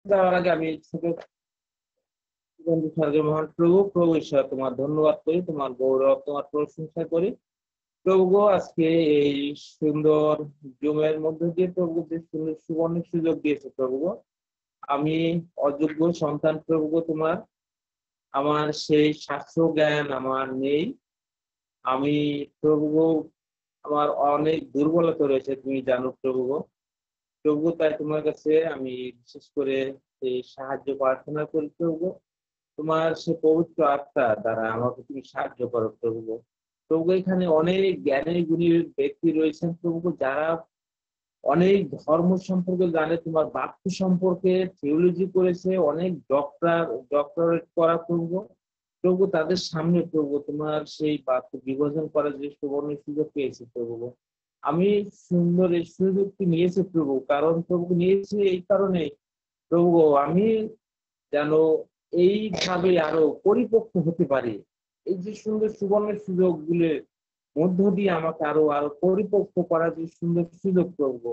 যাওয়ার আগে আমি ছোট বন্ধু মহান প্রভু, প্রভু ঈশ্বর তোমার ধন্যবাদ করি, তোমার গৌরব, তোমার প্রশংসা করি। প্রভু গো, আজকে এই সুন্দর জুমের মধ্য দিয়ে প্রভু যে সুন্দর সুবর্ণ সুযোগ দিয়েছে প্রভু গো, আমি অযোগ্য সন্তান প্রভু গো তোমার, আমার সেই শাস্ত্র জ্ঞান আমার নেই। আমি প্রভু গো, আমার অনেক দুর্বলতা রয়েছে, তুমি জানো প্রভু গো। প্রভু গো, তাই তোমার কাছে আমি বিশেষ করে এই সাহায্য প্রার্থনা করি প্রভু গো। তোমার সে পবিত্র আত্মা দ্বারা আমাকে তুমি সাহায্য করো প্রভু গো। প্রভু, এখানে অনেক জ্ঞানী গুণী ব্যক্তি রয়েছেন প্রভু, যারা অনেক ধর্ম সম্পর্কে জানে, তোমার বাক্য সম্পর্কে থিওলজি করেছে, অনেক ডক্টরেট করা প্রভু। প্রভু, তাদের সামনে প্রভু তোমার সেই বাক্য বিভাজন করার যে সুবর্ণ সুযোগ পেয়েছে প্রভু। আমি সুন্দর এই সুযোগটি নিয়েছি প্রভু, কারণ প্রভু নিয়েছি এই কারণে প্রভু, আমি যেন এইভাবে আরো পরিপক্ক হতে পারি। এই যে সুন্দর সুবর্ণের সুযোগগুলোর মধ্য দিয়ে আমাকে আরো আরো পরিপক্ক করার যে সুন্দর সুযোগ প্রভু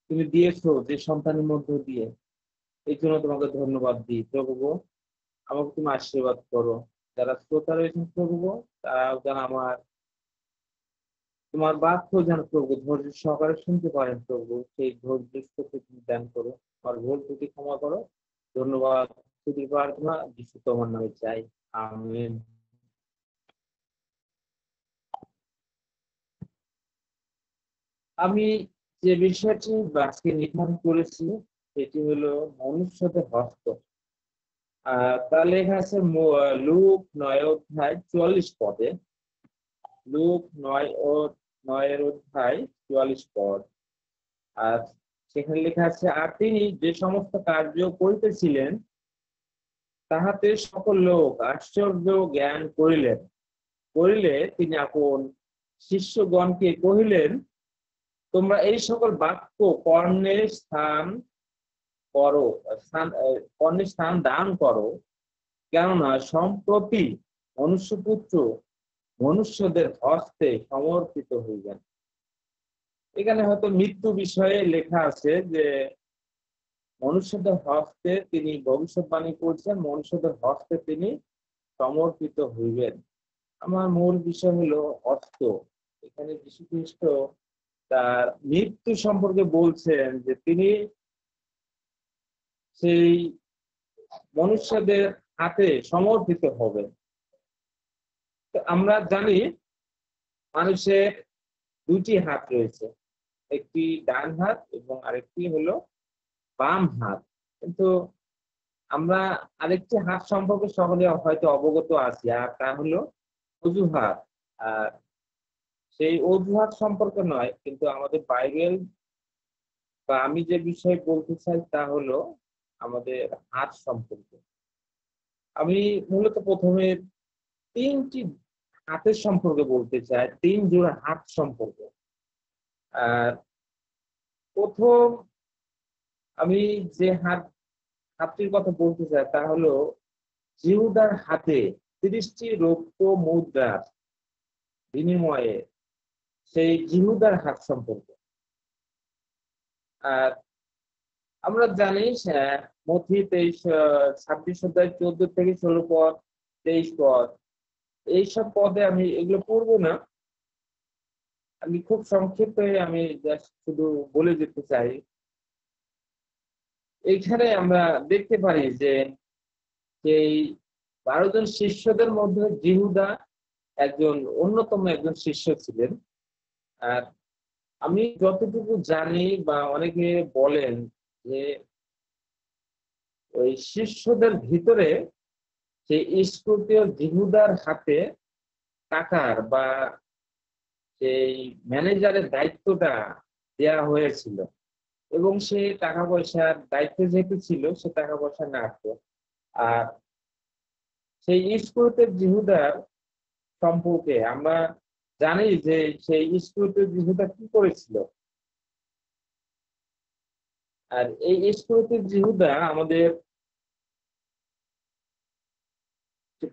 তুমি দিয়েছো যে সন্তানের মধ্য দিয়ে, এই জন্য তোমাকে ধন্যবাদ দিই প্রভু। আমাকে তুমি আশীর্বাদ করো। যারা শ্রোতা রয়েছেন প্রভু, তারা যেন আমার তোমার বাক্য যেন প্রভু ধৈর্য সহকারে শুনতে পারেন প্রভু, সেই ধৈর্য শক্তি তুমি দান করো। আমার ভুল ত্রুটি ক্ষমা করো। ধন্যবাদ, স্তুতি প্রার্থনা যিশু তোমার নামে চাই, আমেন। আমি যে বিষয়টি আজকে নির্ধারণ করেছি সেটি হলো মনুষ্যদের হস্ত। তা লেখা আছে লুক 9 অধ্যায় 44 পদে। লুক 9 অধ্যায় 44 পদ। আর সেখানে লেখা আছে, আর তিনি যে সমস্ত কার্য করিতেছিলেন তাহাতে সকল লোক আশ্চর্য জ্ঞান করিলেন। করিলে তিনি আপন শিষ্যগণকে কহিলেন, তোমরা এই সকল বাক্য কর্ণে স্থান দান করো, কেননা সম্প্রতি মনুষ্যপুত্র মনুষ্যদের হস্তে সমর্পিত হইবেন। এখানে হয়তো মৃত্যু বিষয়ে লেখা আছে যে মনুষ্যদের হস্তে তিনি ভবিষ্যৎবাণী করছেন, মনুষ্যদের হস্তে তিনি সমর্পিত হইবেন। আমার মূল বিষয় হলো হস্ত। এখানে যীশু খ্রিস্ট তার মৃত্যু সম্পর্কে বলছেন যে তিনি সেই মনুষ্যদের হাতে সমর্পিত হবেন। আমরা জানি মানুষের দুটি হাত রয়েছে, একটি ডান হাত এবং আরেকটি হলো বাম হাত। কিন্তু আমরা আরেকটি হাত সম্পর্কে সকলে হয়তো অবগত আছি, আর তা হলো অজুহাত। আর সেই অজুহাত সম্পর্কে নয়, কিন্তু আমাদের বাইবেল বা আমি যে বিষয়ে বলতে চাই তা হলো আমাদের হাত সম্পর্কে। আমি মূলত প্রথমে তিনটি হাতের সম্পর্কে বলতে চাই, তিন জোড়া হাত সম্পর্কে। আর প্রথম আমি যে হাতটির কথা বলতে চাই তা হলো জিহুদার হাতে 30টি রৌপ্য মুদ্রার বিনিময়ে সেই জিহুদার হাত সম্পর্কে। আর আমরা জানি মথি 26 26 অধ্যায় 14 থেকে 16 পদ, 23 পদ, এইসব পদে আমি এগুলো পড়বো না। আমি খুব সংক্ষেপে আমি জাস্ট শুধু বলে যেতে চাই। এইখানে আমরা দেখতে পারি যে এই 12 জন শিষ্যদের মধ্যে জিহুদা অন্যতম একজন শিষ্য ছিলেন। আর আমি যতটুকু জানি বা অনেকে বলেন যে ওই শিষ্যদের ভিতরে সেই ইস্করিয় জিহুদার হাতে টাকার বা সেই ম্যানেজারের দায়িত্বটা দেয়া হয়েছিল, এবং সে টাকা পয়সার দায়িত্ব যেহেতু ছিল সে টাকা পয়সা রাখতো। আর সেই ইস্করিয় জিহুদার সম্পর্কে আমরা জানি যে সেই ইস্করিয় জিহুদা কি করেছিল। আর এই ইস্করিয় জিহুদা আমাদের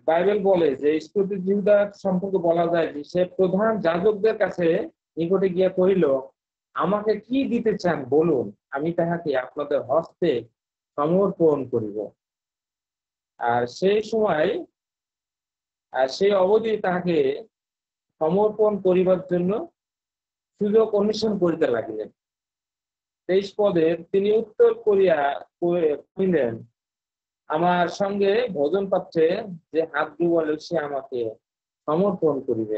বাইবেল বলে যে ইস্করিয় জিহুদা সম্পর্কে বলা যায় যে সে প্রধান যাজকদের কাছে নিকটে গিয়া কহিল, আমাকে কি দিতে চান বলুন, আমি তাহাকে আপনাদের হস্তে সমর্পণ করিব। আর সেই সময় সেই অবধি তাহাকে সমর্পণ করিবার জন্য সুযোগ অন্বেষণ করিতে লাগিলেন। 23 পদে তিনি উত্তর করিয়া কহিলেন, আমার সঙ্গে ভোজন পাত্রে যে হাত ডুবাইল সে আমাকে সমর্পণ করিবে।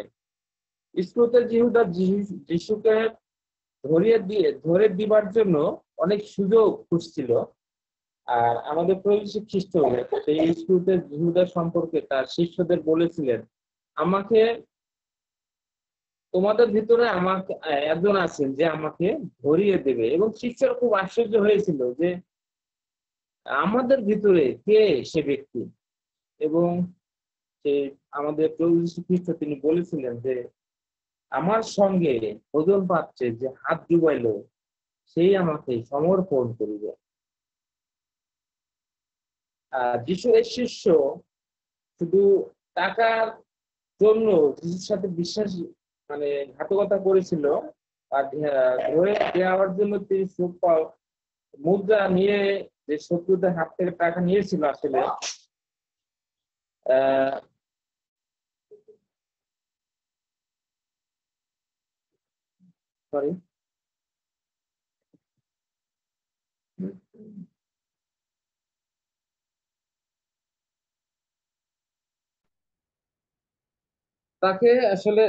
ইস্করিওত যিহুদা যিশুকে ধরে দিবার জন্য অনেক সুযোগ খুঁজছিল। আর আমাদের প্রভু যীশু খ্রিস্ট সেই ইস্করিওত যিহুদা সম্পর্কে তার শিষ্যদের বলেছিলেন, আমাকে তোমাদের ভিতরে আমাকে একজন আছেন যে আমাকে ধরিয়ে দেবে। এবং শিষ্যরা খুব আশ্চর্য হয়েছিল যে আমাদের ভিতরে কে সে ব্যক্তি। এবং সে আমাদের প্রভু যীশু খ্রিস্ট তিনি বলেছিলেন যে আমার সঙ্গে ভোজন পাত্রে যে হাত ডুবাইল সেই আমাকে সমর্পণ করিবে। যিশু এর শিষ্য শুধু টাকার জন্য যিশুর সাথে বিশ্বাস ঘাতকতা করেছিল। আর ধরে দেওয়ার জন্য তিনি মুদ্রা নিয়ে যে শত্রুদের হাত থেকে টাকা নিয়েছিল আসলে সরি তাকে আসলে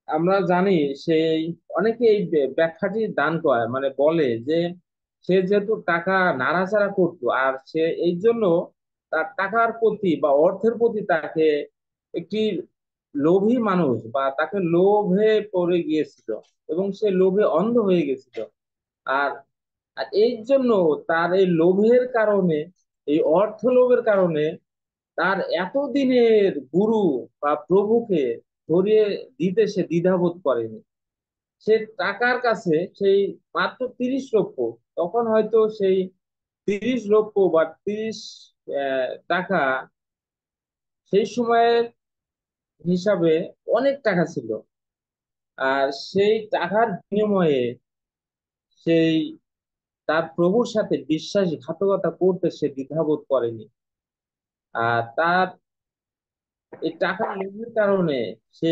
আমরা জানি সেই অনেকে এই ব্যাখ্যাটি দান করে, বলে যে সে যেহেতু টাকা নাড়াচাড়া করতো আর সে এই জন্য তার টাকার প্রতি বা অর্থের প্রতি তাকে একটি লোভী মানুষ বা তাকে লোভে পড়ে গিয়েছিল এবং সে লোভে অন্ধ হয়ে গেছিল। আর আর এই জন্য তার এই লোভের কারণে, এই অর্থ লোভের কারণে তার এতদিনের গুরু বা প্রভুকে ধরিয়ে দিতে সে দ্বিধাবোধ করেনি। সে টাকার কাছে সেই মাত্র 30 লক্ষ, তখন হয়তো সেই 30 লক্ষ বা 30 টাকা সেই সময়ের হিসাবে অনেক টাকা ছিল। আর সেই টাকার বিনিময়ে সেই তার প্রভুর সাথে বিশ্বাসঘাতকতা করতে সে দ্বিধাবোধ করেনি। আর তার এই টাকার লোভের কারণে সে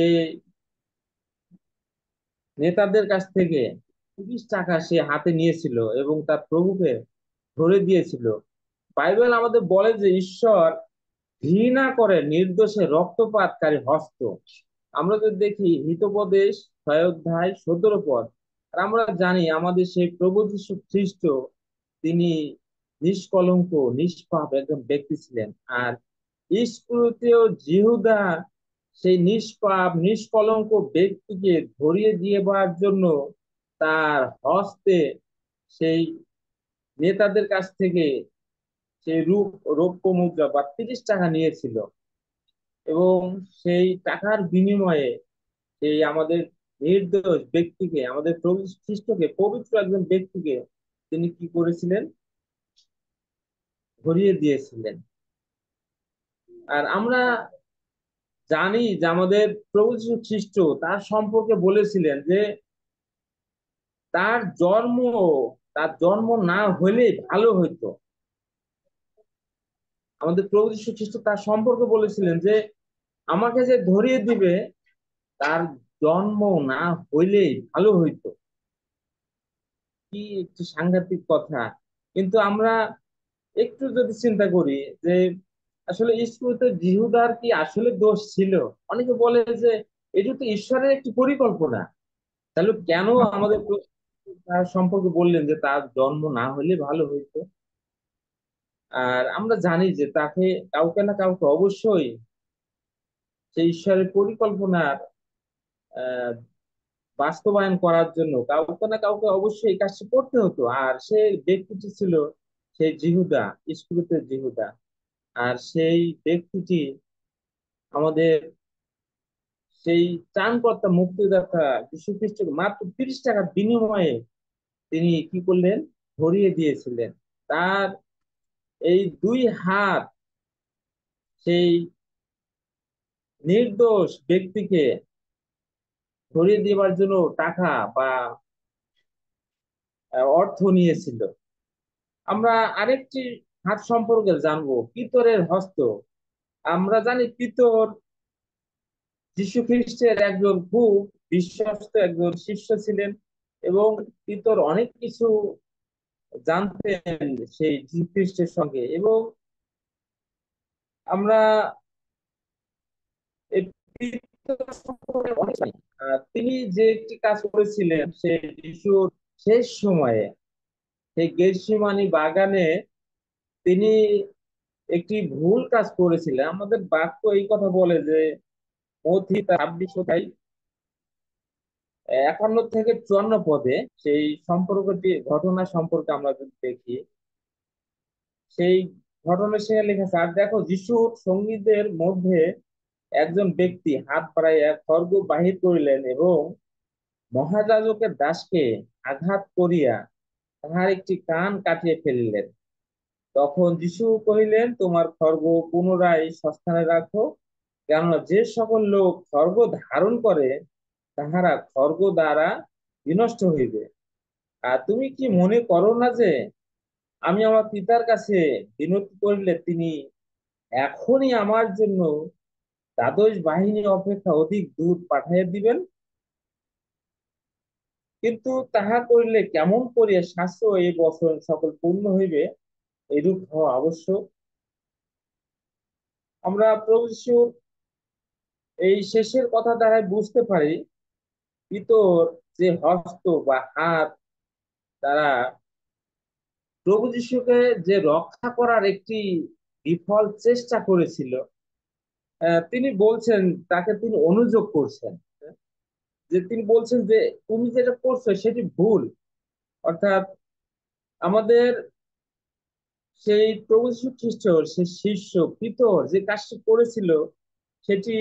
নেতাদের কাছ থেকে 30 টাকা সে হাতে নিয়েছিল এবং তার প্রভুকে ধরে দিয়েছিল। বাইবেল আমাদের বলে যে ঈশ্বর ঘৃণা করে নির্দোষে রক্তপাতকারী হস্ত। আমরা যদি দেখি হিতোপদেশ 6 অধ্যায় 17 পদ, আর আমরা জানি আমাদের সেই প্রভু যীশু খ্রিস্ট তিনি নিষ্কলঙ্ক নিষ্পাপ একজন ব্যক্তি ছিলেন। আর ইস্করিওতীয় যিহুদা সেই নিষ্পাপ নিষ্কলঙ্ক ব্যক্তিকে ধরিয়ে দিয়েবার জন্য তার হস্তে সেই নেতাদের কাছ থেকে সেই রৌপ্য মুদ্রা বা 30 টাকা নিয়েছিল। এবং সেই টাকার বিনিময়ে সেই আমাদের নির্দোষ ব্যক্তিকে, আমাদের প্রভু যীশু খ্রিস্টকে, পবিত্র একজন ব্যক্তিকে তিনি কি করেছিলেন? ধরিয়ে দিয়েছিলেন। আর আমরা জানি যে আমাদের প্রভু যীশু খ্রিস্ট তার সম্পর্কে বলেছিলেন যে তার জন্ম তার জন্ম না হলে ভালো হইতো। আমাদের প্রভু যীশু খ্রিস্ট তার সম্পর্কে বলেছিলেন যে আমাকে যে ধরিয়ে দিবে তার জন্ম না হইলেই ভালো হইতো। কি একটু সাংঘাতিক কথা। কিন্তু আমরা একটু যদি চিন্তা করি যে আসলে ইস্করিওত যিহুদার কি আসলে দোষ ছিল? অনেকে বলে যে এটা তো ঈশ্বরের একটি পরিকল্পনা। তাহলে কেন আমাদের তার সম্পর্কে বললেন যে তার জন্ম না হলে ভালো হইতো? আর আমরা জানি যে তাকে কাউকে না কাউকে অবশ্যই সেই ঈশ্বরের পরিকল্পনার আহ বাস্তবায়ন করার জন্য কাউকে না কাউকে অবশ্যই এই কাজটি করতে হতো। আর সেই ব্যক্তিটি ছিল সেই যিহুদা, ইস্করিওতের যিহুদা। আর সেই ব্যক্তিটি আমাদের সেই ত্রাণকর্তা মুক্তিদাতা যীশু খ্রিস্টকে মাত্র 30 টাকার বিনিময়ে তিনি কি করলেন? ধরিয়ে দিয়েছিলেন। তার এই 2 হাত সেই নির্দোষ ব্যক্তিকে ধরিয়ে দেবার জন্য টাকা বা অর্থ নিয়েছিল। আমরা আরেকটি হাত সম্পর্কে জানবো, পিতরের হস্ত। আমরা জানি পিতর যীশু খ্রিস্টের একজন খুব বিশ্বস্ত একজন শিষ্য ছিলেন, এবং পিতর অনেক কিছু জানতেন সেই যীশু খ্রিস্টের সঙ্গে। এবং আমরা এই পিতর সম্পর্কে অনেক জানি। তিনি যে একটি কাজ করেছিলেন সে যিশুর শেষ সময়ে, সেই গেতসেমানি বাগানে তিনি একটি ভুল কাজ করেছিলেন। আমাদের বাক্য এই কথা বলে যে মথি 26 51 থেকে 54 পদে সেই সম্পর্কটি, ঘটনা সম্পর্কে আমরা যদি দেখি, সেই ঘটনা সেখানে লেখা আছে, আর দেখো যিশুর সঙ্গীদের মধ্যে একজন ব্যক্তি হাত বাড়াইয়া খড়গ বাহির করিলেন এবং মহাযাজকের দাসকে আঘাত করিয়া তাহার একটি কান কাটিয়ে ফেলিলেন। তখন যিশু কহিলেন, তোমার খড়গ পুনরায় সস্থানে রাখো, কেননা যে সকল লোক খড়গ ধারণ করে তাহারা খড়গ দ্বারা বিনষ্ট হইবে। আর তুমি কি মনে করো না যে আমি আমার পিতার কাছে বিনতি করিলে তিনি এখনই আমার জন্য দ্বাদশ বাহিনী অপেক্ষা অধিক দূত পাঠাইয়া দিবেন? কিন্তু তাহা করিলে কেমন করিয়া শাস্ত্র এই বছর সকল পূর্ণ হইবে, এরূপ হওয়া আবশ্যক। আমরা প্রভু যিশুর এই শেষের কথা দ্বারা বুঝতে পারি পিতর যে হস্ত বা হাত দ্বারা প্রভু যিশুকে যে রক্ষা করার একটি বিফল চেষ্টা করেছিল। তিনি বলছেন, তাকে তিনি অনুযোগ করছেন, যে তিনি বলছেন যে তুমি যেটা করছো সেটি ভুল। অর্থাৎ আমাদের সেই প্রভু যীশু খ্রিস্ট, সেই শিষ্য পিতর যে কাজটি করেছিল সেটি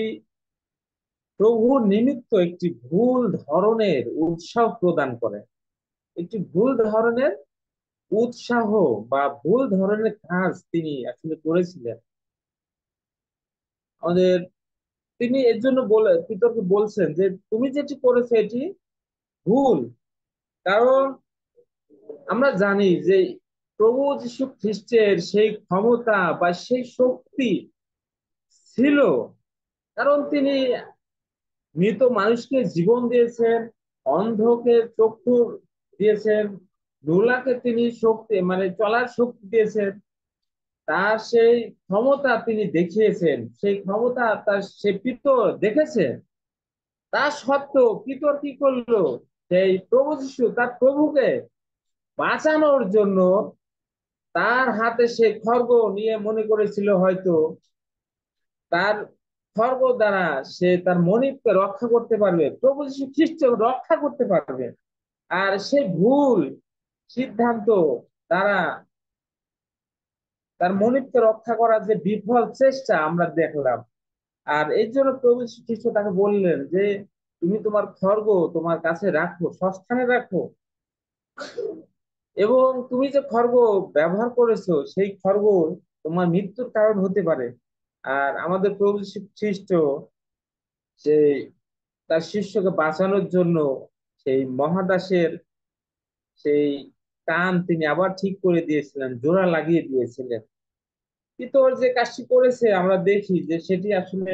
প্রভুর নিমিত্ত একটি ভুল ধরনের উৎসাহ প্রদান করে, একটি ভুল ধরনের উৎসাহ বা ভুল ধরনের কাজ তিনি আসলে করেছিলেন আমাদের। তিনি এর জন্য বলে পিতরকে বলছেন যে তুমি যেটি করেছো এটি ভুল। কারণ আমরা জানি যে প্রভু যীশু খ্রিস্টের সেই ক্ষমতা বা সেই শক্তি ছিল, কারণ তিনি মৃত মানুষকে জীবন দিয়েছেন, অন্ধকে চক্ষু দিয়েছেন, লুলাকে তিনি শক্তি মানে চলার শক্তি দিয়েছেন। তার সেই ক্ষমতা তিনি দেখিয়েছেন, সেই ক্ষমতা তার সে পিতর দেখেছে। তা সত্ত্বেও পিতর কি করলো, সেই প্রভু যিশু তার প্রভুকে বাঁচানোর জন্য তার হাতে সে খড়গ নিয়ে মনে করেছিল হয়তো তার খড়গ দ্বারা সে তার মনিবকে রক্ষা করতে পারবে, প্রভু যীশু খ্রিস্ট রক্ষা করতে পারবে। আর সে ভুল সিদ্ধান্ত দ্বারা তার মনিবকে রক্ষা করার যে বিফল চেষ্টা আমরা দেখলাম। আর এই জন্য প্রভু যীশু খ্রিস্ট তাকে বললেন যে তুমি তোমার খড়গ তোমার কাছে রাখো, সস্থানে রাখো, এবং তুমি যে খড়গ ব্যবহার করেছো সেই খড়গ তোমার মৃত্যুর কারণ হতে পারে। আর আমাদের প্রভু যীশু খ্রিস্ট সেই তার শিষ্যকে বাঁচানোর জন্য সেই মহাদাসের সেই কান তিনি আবার ঠিক করে দিয়েছিলেন, জোড়া লাগিয়ে দিয়েছিলেন। কিন্তু ওর যে কাজটি করেছে আমরা দেখি যে সেটি আসলে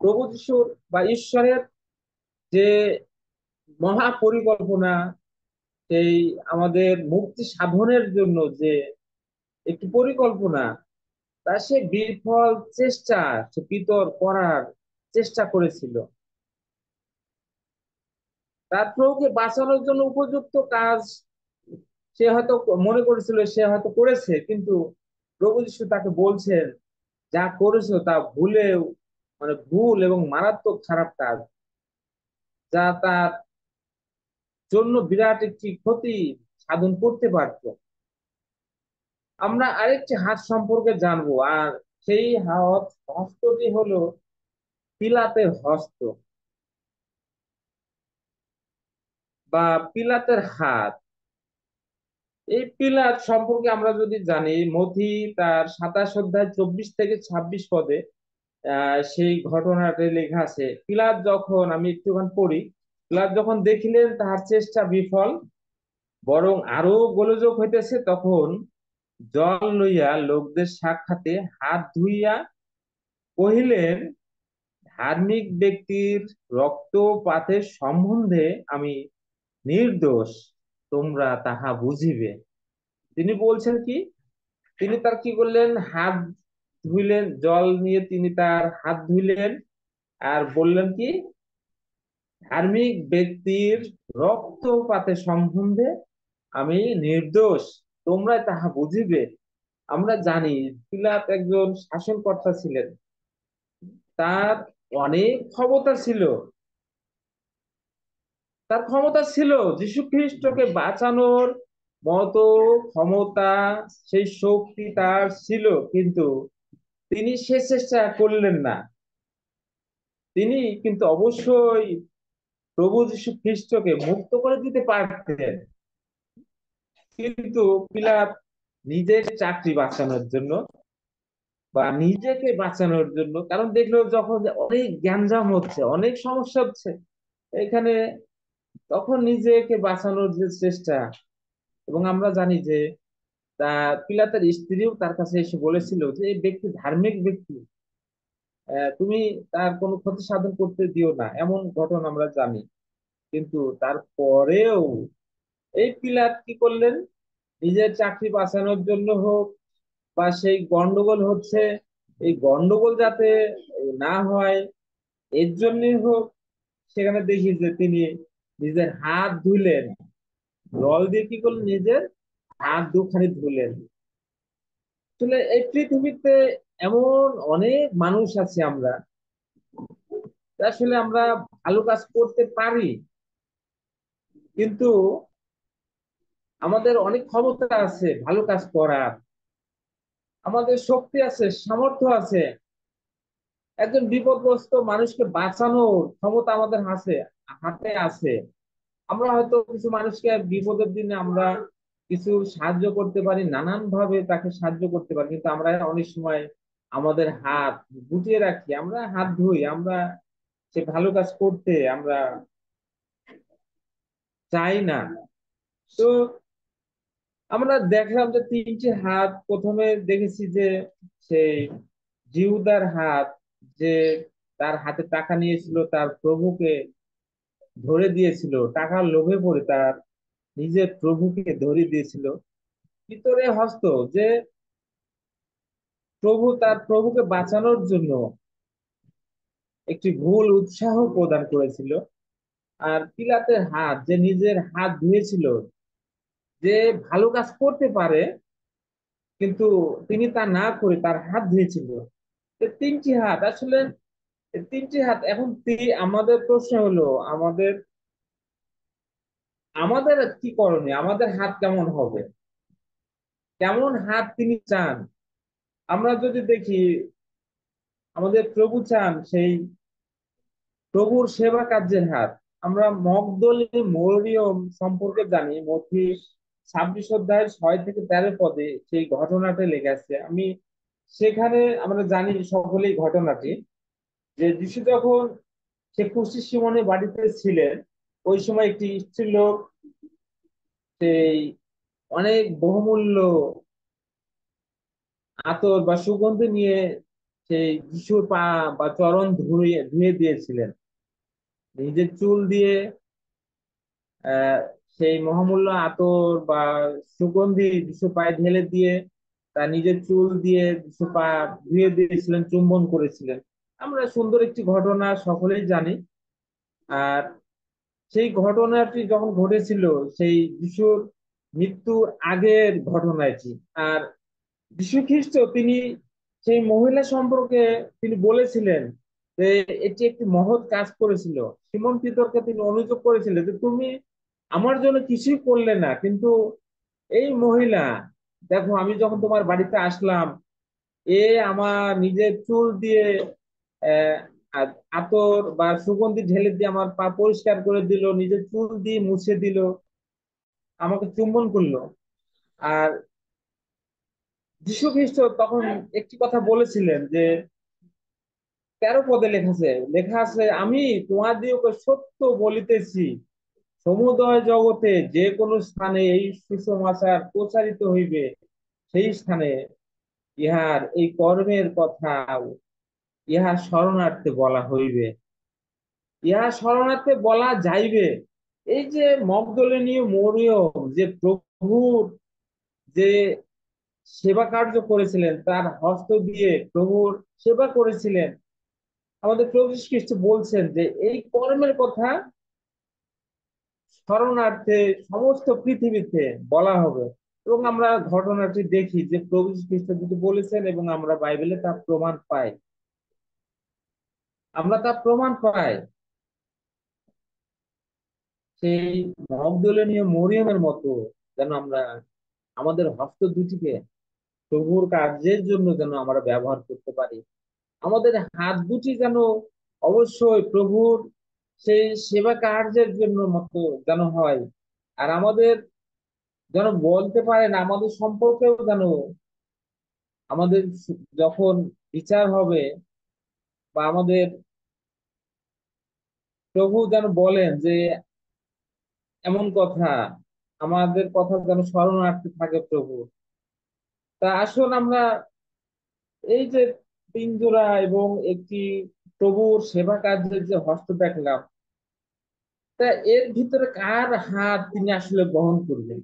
প্রভু যিশুর বা ঈশ্বরের যে মহা পরিকল্পনা, সেই আমাদের মুক্তি সাধনের জন্য যে একটি পরিকল্পনা, তা সে বিফল চেষ্টা সে পিতর করার চেষ্টা করেছিল। তার প্রভুকে বাঁচানোর জন্য উপযুক্ত কাজ সে হয়তো মনে করেছিল, সে হয়তো করেছে, কিন্তু প্রভু যীশু তাকে বলছেন যা করেছো তা ভুলেও মানে ভুল এবং মারাত্মক খারাপ কাজ, যা তার জন্য বিরাট একটি ক্ষতি সাধন করতে পারতো। আমরা আরেকটি হাত সম্পর্কে জানবো, আর সেই হাত হস্তটি হলো পিলাতের হস্ত বা পিলাতের হাত। এই পিলাত সম্পর্কে আমরা যদি জানি, মথি তার 27 অধ্যায় 24 থেকে 26 পদে সেই ঘটনাটি লেখা আছে। পিলাত যখন, আমি একটুখানি পড়ি, পিলাত যখন দেখিলেন তাহার চেষ্টা বিফল, বরং আরো গোলযোগ হইতেছে। তখন জল লইয়া লোকদের সাক্ষাতে হাত ধুইয়া কহিলেন, ধার্মিক ব্যক্তির রক্তপাতের সম্বন্ধে আমি নির্দোষ, তোমরা তাহা বুঝিবে। তিনি বলছেন কি, তিনি তার কি করলেন, হাত ধুইলেন, জল নিয়ে তিনি তার হাত ধুইলেন আর বললেন কি, ধার্মিক ব্যক্তির রক্তপাতের সম্বন্ধে আমি নির্দোষ, তোমরা তাহা বুঝিবে। আমরা জানি পিলাত একজন শাসনকর্তা ছিলেন, তার অনেক ক্ষমতা ছিল। তার ক্ষমতা ছিল যীশু খ্রিস্টকে বাঁচানোর মতো ক্ষমতা, সেই শক্তি তার ছিল, কিন্তু তিনি সে চেষ্টা করলেন না। তিনি কিন্তু অবশ্যই প্রভু যীশু খ্রিস্টকে মুক্ত করে দিতে পারতেন, কিন্তু পিলাত নিজের চাকরি বাঁচানোর জন্য বা নিজেকে বাঁচানোর জন্য, কারণ দেখলো যখন যে অনেক গ্যাঞ্জাম হচ্ছে, অনেক সমস্যা হচ্ছে এখানে, তখন নিজেকে বাঁচানোর যে চেষ্টা। এবং আমরা জানি যে তা পিলাতের স্ত্রীও তার কাছে এসে বলেছিল যে এই ব্যক্তি ধার্মিক ব্যক্তি, তুমি তার কোনো ক্ষতি সাধন করতে দিও না, এমন ঘটনা আমরা জানি। কিন্তু তারপরেও এই পিলাত কি করলেন, নিজের চাকরি বাঁচানোর জন্য হোক বা সেই গন্ডগোল হচ্ছে, এই গন্ডগোল যাতে না হয় এর জন্যই হোক, সেখানে দেখি যে তিনি নিজের হাত ধুলেন, জল দিয়ে কি করলেন, নিজের হাত দুখানি ধুলেন। আসলে এই পৃথিবীতে এমন অনেক মানুষ আছে আমরা, আসলে আমরা ভালো কাজ করতে পারি, কিন্তু আমাদের অনেক ক্ষমতা আছে ভালো কাজ করার, আমাদের শক্তি আছে, সামর্থ্য আছে, একজন বিপদগ্রস্ত মানুষকে বাঁচানোর ক্ষমতা আমাদের হাতে হাতে আছে। আমরা হয়তো কিছু মানুষকে বিপদের দিনে আমরা কিছু সাহায্য করতে পারি, নানান ভাবে তাকে সাহায্য করতে পারি, কিন্তু আমরা অনেক সময় আমাদের হাত গুটিয়ে রাখি, আমরা হাত ধুই, আমরা সে ভালো কাজ করতে আমরা চাই না। তো আমরা দেখলাম যে তিনটি হাত, প্রথমে দেখেছি যে সেই জিহুদার হাত, যে তার হাতে টাকা নিয়েছিল, তার প্রভুকে ধরে দিয়েছিল, টাকার লোভে পড়ে তার নিজের প্রভুকে ধরে দিয়েছিল। ভিতরে হস্ত, যে প্রভু তার প্রভুকে বাঁচানোর জন্য একটি ভুল উৎসাহ প্রদান করেছিল। আর পিলাতের হাত, যে নিজের হাত ধুয়েছিল, যে ভালো কাজ করতে পারে কিন্তু তিনি তা না করে তার হাত ধুয়েছিল। এই তিনটি হাত আসলে, এই তিনটি হাত এখন আমাদের প্রশ্ন হলো, আমাদের আমাদের কি করণীয়, আমাদের হাত কেমন হবে, কেমন হাত তিনি চান। আমরা যদি দেখি, আমাদের প্রভু চান সেই প্রভুর সেবা কার্যের হাত। আমরা মগদলী মরিয়ম সম্পর্কে জানি, মথি 26 অধ্যায়ের 6 থেকে 13 পদে সেই ঘটনাটা লেখা আছে। আমি সেখানে আমরা জানি সকলেই ঘটনাটি, যে যিশু যখন সে কুষ্টি সিমনের বাড়িতে ছিলেন, ওই সময় একটি স্ত্রীলোক সেই অনেক বহুমূল্য আতর বা সুগন্ধি নিয়ে সেই যিশুর পা বা চরণ ধুয়ে ধুয়ে দিয়েছিলেন, নিজের চুল দিয়ে আহ সেই মহামূল্য আতর বা সুগন্ধি যিশু পায়ে ঢেলে দিয়ে, তার নিজের চুল দিয়ে যিশু পা ধুয়ে দিয়েছিলেন, চুম্বন করেছিলেন। আমরা সুন্দর একটি ঘটনা সকলেই জানি। আর সেই ঘটনাটি যখন ঘটেছিল, সেই যিশুর মৃত্যুর আগের ঘটনা এটি। আর যীশু খ্রিস্ট তিনি সেই মহিলা সম্পর্কে তিনি বলেছিলেন যে এটি একটি মহৎ কাজ করেছিল। সিমন পিতরকে তিনি অনুযোগ করেছিলেন যে তুমি আমার জন্য কিছুই করলে না, কিন্তু এই মহিলা, দেখো আমি যখন তোমার বাড়িতে আসলাম, এ আমার নিজের চুল দিয়ে আহ আতর বা সুগন্ধি ঢেলে দিয়ে আমার পা পরিষ্কার করে দিল, নিজের চুল দিয়ে মুছে দিল, আমাকে চুম্বন করলো। আর যীশু খ্রিস্ট তখন একটি কথা বলেছিলেন যে 13 পদে লেখা আছে, আমি তোমাদিওকে সত্য বলিতেছি, সমুদয় জগতে যে কোনো স্থানে এই সুসমাচার প্রচারিত হইবে, সেই স্থানে ইহার এই কর্মের কথা ইহা শরণার্থে বলা হইবে, ইহা শরণার্থে বলা যাইবে। এই যে মগদলীয় মরিয়ম যে প্রভুর যে সেবা কার্য করেছিলেন, তার হস্ত দিয়ে প্রভুর সেবা করেছিলেন, আমাদের প্রভু যীশু খ্রিস্ট বলছেন যে এই কর্মের কথা শরণার্থে সমস্ত পৃথিবীতে বলা হবে। এবং আমরা ঘটনাটি দেখি যে প্রভু যীশু খ্রিস্ট যদি বলেছেন, এবং আমরা বাইবেলে তার প্রমাণ পাই, আমরা তার প্রমাণ পাই। সেই মগদলীয় মরিয়মের মতো যেন আমরা আমাদের হস্ত দুটিকে প্রভুর কার্যের জন্য যেন আমরা ব্যবহার করতে পারি। আমাদের হাত দুটি যেন অবশ্যই প্রভুর সেই সেবা কার্যের জন্য মতো যেন হয়। আর আমাদের যেন বলতে পারেন, আমাদের সম্পর্কেও যেন আমাদের যখন বিচার হবে, বা আমাদের প্রভু যেন বলেন যে এমন কথা, আমাদের কথা যেন স্মরণার্থে থাকে প্রভু। তা আসুন আমরা এই যে পিঞ্জরা এবং একটি প্রভুর সেবা কার্যের যে হস্ত দেখলাম, তা এর ভিতরে কার হাত তিনি আসলে বহন করবেন?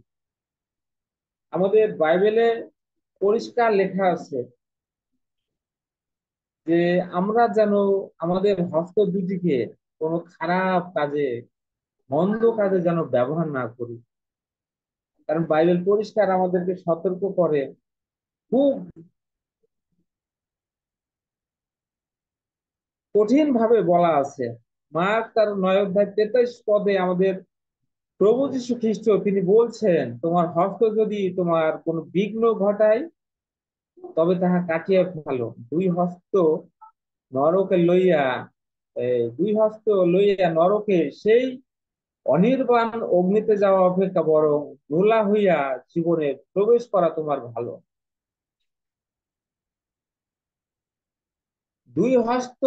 আমাদের বাইবেলে পরিষ্কার লেখা আছে যে আমরা যেন আমাদের হস্ত দুটিকে কোনো খারাপ কাজে, মন্দ কাজে যেন ব্যবহার না করি। কারণ বাইবেল পরিষ্কার আমাদেরকে সতর্ক করে, খুব কঠিন ভাবে বলা আছে। মার্ক তার 9 অধ্যায় 43 পদে আমাদের প্রভু যীশু খ্রিস্ট তিনি বলছেন, তোমার হস্ত যদি তোমার কোনো বিঘ্ন ঘটায়, তবে তাহা কাটিয়া ফেলো। নরকে লইয়া দুই হস্ত লইয়া নরকে সেই অনির্বাণ অগ্নিতে যাওয়া অপেক্ষা বরং ধুলা হইয়া জীবনে প্রবেশ করা তোমার ভালো। দুই হস্ত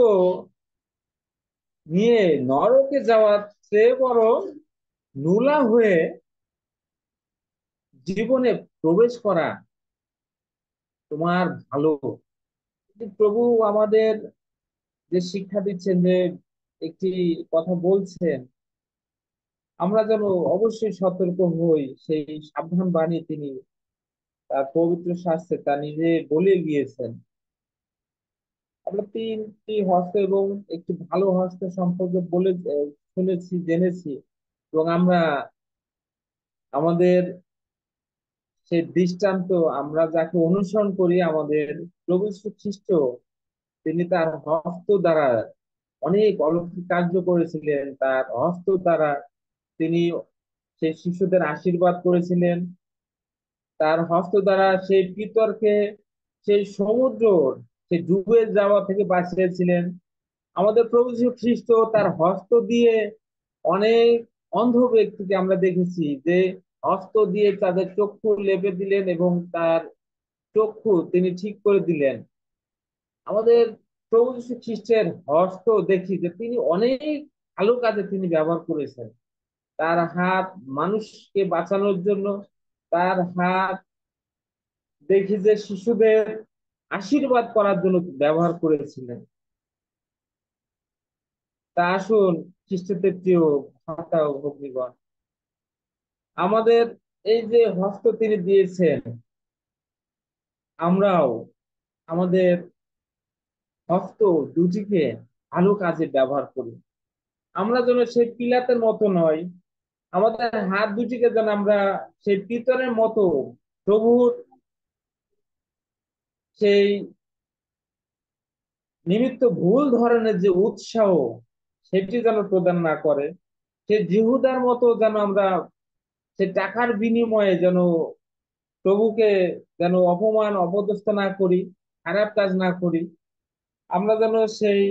নিয়ে নরকে যাওয়ার চেয়ে বরং নুলা হয়ে জীবনে প্রবেশ করা তোমার ভালো। প্রভু আমাদের যে শিক্ষা দিচ্ছেন, যে একটি কথা বলছেন, আমরা যেন অবশ্যই সতর্ক হই। সেই সাবধান বাণী তিনি তার পবিত্র শাস্ত্রে তা নিজে বলে গিয়েছেন। আমরা তিনটি হস্ত এবং একটি ভালো হস্ত সম্পর্কে বলে শুনেছি, জেনেছি। এবং আমরা আমাদের সেই দৃষ্টান্ত, আমরা যাকে অনুসরণ করি, আমাদের প্রভু যীশু খ্রিস্ট, তিনি তার হস্ত দ্বারা অনেক অলৌকিক কার্য করেছিলেন। তার হস্ত দ্বারা তিনি সেই শিশুদের আশীর্বাদ করেছিলেন। তার হস্ত দ্বারা সেই পিতরকে সেই সমুদ্র সে ডুবে যাওয়া থেকে বাঁচিয়েছিলেন। আমাদের প্রভু যীশু খ্রিস্ট তার হস্ত দিয়ে অনেক অন্ধ ব্যক্তিকে আমরা দেখেছি যে হস্ত দিয়ে তাদের চক্ষু লেপে দিলেন এবং তার চক্ষু তিনি ঠিক করে দিলেন। আমাদের প্রভু যীশু খ্রিস্টের হস্ত দেখি যে তিনি অনেক ভালো কাজে তিনি ব্যবহার করেছেন। তার হাত মানুষকে বাঁচানোর জন্য, তার হাত দেখি যে শিশুদের আশীর্বাদ করার জন্য ব্যবহার করেছিলেন। তা আসুন খ্রিস্টদের প্রিয় ভাতা ও ভগ্নীগণ, আমাদের এই যে হস্ত তিনি দিয়েছেন, আমরাও আমাদের হস্ত দুটিকে ভালো কাজে ব্যবহার করি। আমরা যেন সেই পিলাতের মতো নয়, আমাদের হাত দুটিকে যেন আমরা সেই পিতরের মতো প্রভুর সেই নিমিত্ত ভুল ধরনের যে উৎসাহ, সেটি যেন প্রদান না করে। সে জিহুদার মতো যেন আমরা সে টাকার বিনিময়ে যেন প্রভুকে যেন অপমান অপদস্থ না করি, খারাপ কাজ না করি। আমরা যেন সেই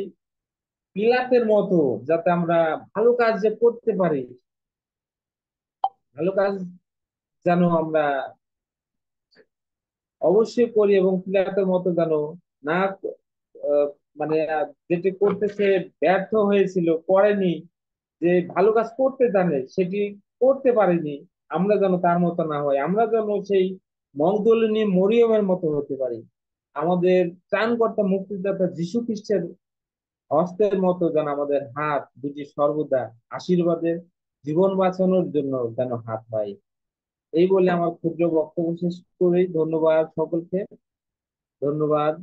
পিলাতের মতো যাতে আমরা ভালো কাজ যে করতে পারি, ভালো কাজ যেন আমরা অবশ্যই করি, এবং পিলাতের মতো যেন না আহ, মানে যেটি করতে সে ব্যর্থ হয়েছিল, করেনি, যে ভালো কাজ করতে জানে সেটি করতে পারেনি, আমরা যেন তার মতো না হয়, আমরা যেন সেই মগদলিনী মরিয়মের মতো হতে পারি। আমাদের ত্রাণকর্তা মুক্তিদাতা যীশু খ্রিস্টের হস্তের মতো যেন আমাদের হাত দুটি সর্বদা আশীর্বাদের জীবন বাঁচানোর জন্য যেন হাত পাই। এই বলে আমার ক্ষুদ্র বক্তব্য শেষ করি। ধন্যবাদ সকলকে। ধন্যবাদ।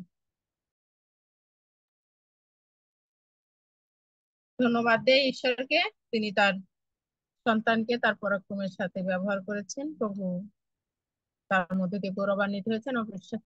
ধন্যবাদ দেই ঈশ্বরকে, তিনি তার সন্তানকে তার পরাক্রমের সাথে ব্যবহার করেছেন। প্রভু তার মধ্যে দিয়ে গৌরবান্বিত হয়েছেন ও বিশ্বাস